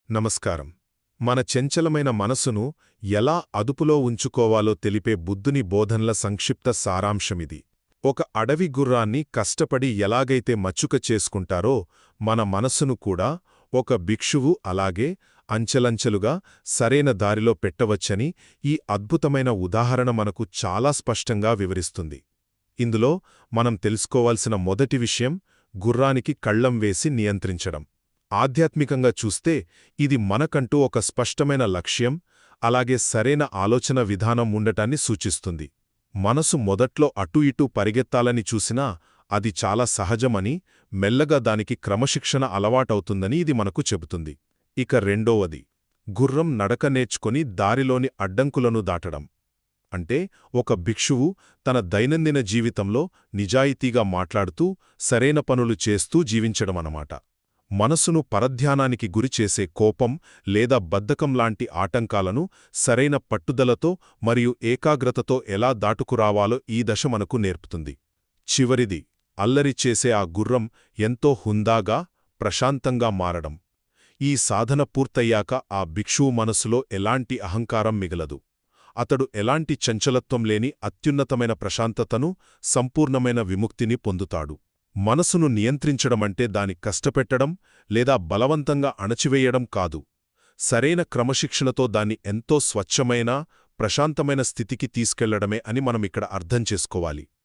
నమస్కారం. మన చంచలమైన మనసును ఎలా అదుపులో ఉంచుకోవాలో తెలిపే బుద్ధుని బోధనల సంక్షిప్త సారాంశమిది. ఒక అడవి గుర్రాన్ని కష్టపడి ఎలాగైతే మచ్చుక చేసుకుంటారో మన మనసును కూడా ఒక భిక్షువు అలాగే అంచెలంచెలుగా సరైన దారిలో పెట్టవచ్చని ఈ అద్భుతమైన ఉదాహరణ మనకు చాలా స్పష్టంగా వివరిస్తుంది. ఇందులో మనం తెలుసుకోవాల్సిన మొదటి విషయం గుర్రానికి కళ్లం వేసి నియంత్రించడం. ఆధ్యాత్మికంగా చూస్తే ఇది మనకంటూ ఒక స్పష్టమైన లక్ష్యం అలాగే సరైన ఆలోచన విధానం ఉండటాన్ని సూచిస్తుంది. మనసు మొదట్లో అటూ ఇటూ పరిగెత్తాలని చూసినా అది చాలా సహజమని, మెల్లగా దానికి క్రమశిక్షణ అలవాటవుతుందని ఇది మనకు చెబుతుంది. ఇక రెండోవది, గుర్రం నడక నేర్చుకొని దారిలోని అడ్డంకులను దాటడం. అంటే ఒక భిక్షువు తన దైనందిన జీవితంలో నిజాయితీగా మాట్లాడుతూ సరైన పనులు చేస్తూ జీవించడమన్నమాట. మనసును పరధ్యానానికి గురిచేసే కోపం లేదా బద్ధకంలాంటి ఆటంకాలను సరైన పట్టుదలతో మరియు ఏకాగ్రతతో ఎలా దాటుకురావాలో ఈ దశ మనకు నేర్పుతుంది. చివరిది, అల్లరి చేసే ఆ గుర్రం ఎంతో హుందాగా, ప్రశాంతంగా మారడం. ఈ సాధన పూర్తయ్యాక ఆ భిక్షువు మనసులో ఎలాంటి అహంకారం మిగలదు. అతడు ఎలాంటి చంచలత్వం లేని అత్యున్నతమైన ప్రశాంతతను, సంపూర్ణమైన విముక్తిని పొందుతాడు. మనసును నియంత్రించడమంటే దాని కష్టపెట్టడం లేదా బలవంతంగా అణచివేయడం కాదు. సరైన క్రమశిక్షణతో దాన్ని ఎంతో స్వచ్ఛమైన, ప్రశాంతమైన స్థితికి తీసుకెళ్లడమే అని మనమిక్కడ అర్థం చేసుకోవాలి.